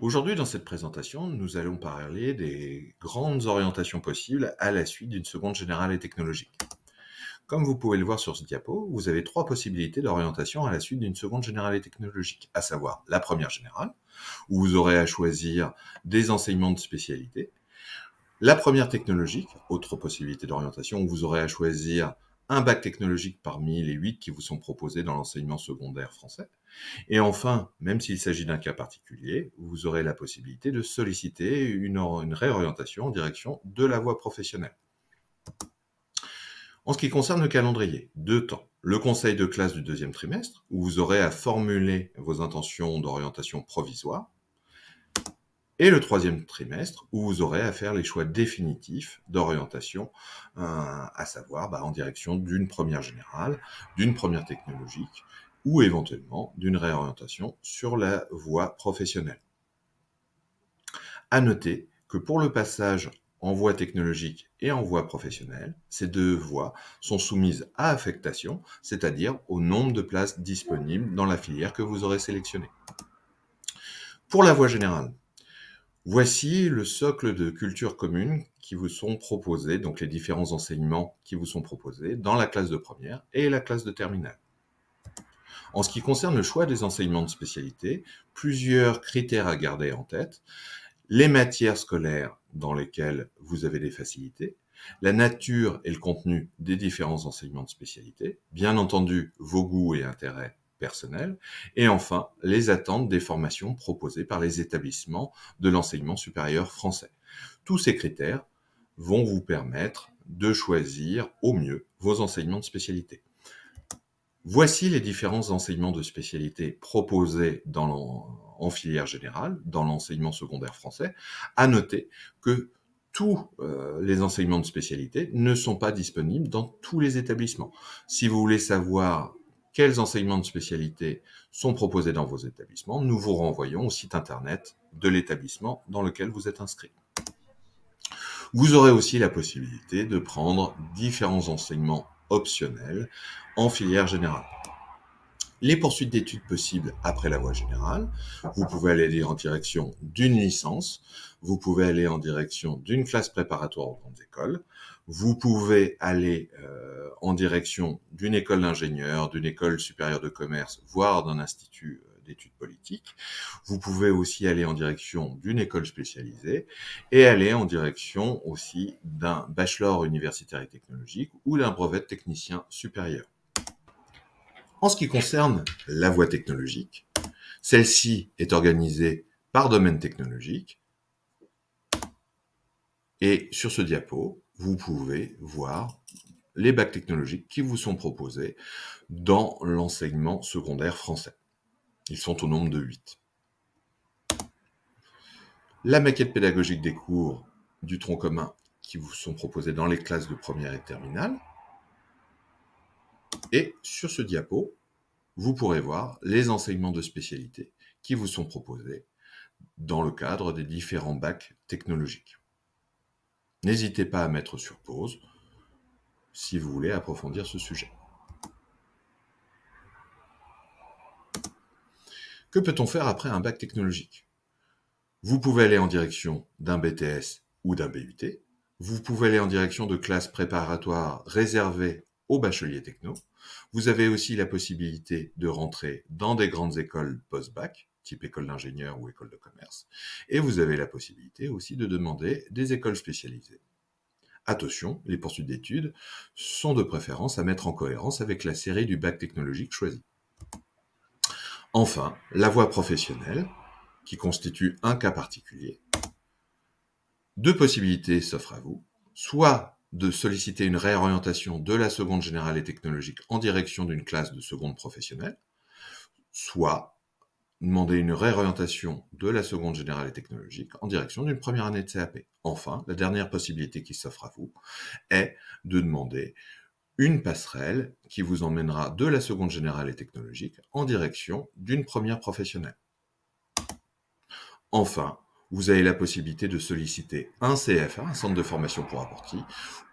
Aujourd'hui, dans cette présentation, nous allons parler des grandes orientations possibles à la suite d'une seconde générale et technologique. Comme vous pouvez le voir sur ce diapo, vous avez trois possibilités d'orientation à la suite d'une seconde générale et technologique, à savoir la première générale, où vous aurez à choisir des enseignements de spécialité, la première technologique, autre possibilité d'orientation, où vous aurez à choisir un bac technologique parmi les 8 qui vous sont proposés dans l'enseignement secondaire français. Et enfin, même s'il s'agit d'un cas particulier, vous aurez la possibilité de solliciter une réorientation en direction de la voie professionnelle. En ce qui concerne le calendrier, 2 temps. Le conseil de classe du deuxième trimestre, où vous aurez à formuler vos intentions d'orientation provisoire. Et le troisième trimestre, où vous aurez à faire les choix définitifs d'orientation, à savoir en direction d'une première générale, d'une première technologique, ou éventuellement d'une réorientation sur la voie professionnelle. À noter que pour le passage en voie technologique et en voie professionnelle, ces deux voies sont soumises à affectation, c'est-à-dire au nombre de places disponibles dans la filière que vous aurez sélectionnée. Pour la voie générale, voici le socle de culture commune qui vous sont proposés, donc les différents enseignements qui vous sont proposés dans la classe de première et la classe de terminale. En ce qui concerne le choix des enseignements de spécialité, plusieurs critères à garder en tête. Les matières scolaires dans lesquelles vous avez des facilités, la nature et le contenu des différents enseignements de spécialité, bien entendu vos goûts et intérêts personnels, et enfin les attentes des formations proposées par les établissements de l'enseignement supérieur français. Tous ces critères vont vous permettre de choisir au mieux vos enseignements de spécialité. Voici les différents enseignements de spécialité proposés en filière générale, dans l'enseignement secondaire français. À noter que tous les enseignements de spécialité ne sont pas disponibles dans tous les établissements. Si vous voulez savoir quels enseignements de spécialité sont proposés dans vos établissements, nous vous renvoyons au site internet de l'établissement dans lequel vous êtes inscrit. Vous aurez aussi la possibilité de prendre différents enseignements optionnels en filière générale. Les poursuites d'études possibles après la voie générale, vous pouvez aller en direction d'une licence, vous pouvez aller en direction d'une classe préparatoire aux grandes écoles, vous pouvez aller en direction d'une école d'ingénieur, d'une école supérieure de commerce, voire d'un institut d'études politiques. Vous pouvez aussi aller en direction d'une école spécialisée et aller en direction aussi d'un bachelor universitaire et technologique ou d'un brevet de technicien supérieur. En ce qui concerne la voie technologique, celle-ci est organisée par domaine technologique et sur ce diapo, vous pouvez voir les bacs technologiques qui vous sont proposés dans l'enseignement secondaire français. Ils sont au nombre de 8. La maquette pédagogique des cours du tronc commun qui vous sont proposés dans les classes de première et terminale. Et sur ce diapo, vous pourrez voir les enseignements de spécialité qui vous sont proposés dans le cadre des différents bacs technologiques. N'hésitez pas à mettre sur pause si vous voulez approfondir ce sujet. Que peut-on faire après un bac technologique? Vous pouvez aller en direction d'un BTS ou d'un BUT. Vous pouvez aller en direction de classes préparatoires réservées aux bacheliers techno. Vous avez aussi la possibilité de rentrer dans des grandes écoles post-bac, type école d'ingénieur ou école de commerce. Et vous avez la possibilité aussi de demander des écoles spécialisées. Attention, les poursuites d'études sont de préférence à mettre en cohérence avec la série du bac technologique choisi. Enfin, la voie professionnelle, qui constitue un cas particulier. Deux possibilités s'offrent à vous, soit de solliciter une réorientation de la seconde générale et technologique en direction d'une classe de seconde professionnelle, soit demander une réorientation de la seconde générale et technologique en direction d'une première année de CAP. Enfin, la dernière possibilité qui s'offre à vous est de demander une passerelle qui vous emmènera de la seconde générale et technologique en direction d'une première professionnelle. Enfin, vous avez la possibilité de solliciter un CFA, un centre de formation pour apprentis,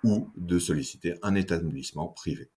ou de solliciter un établissement privé.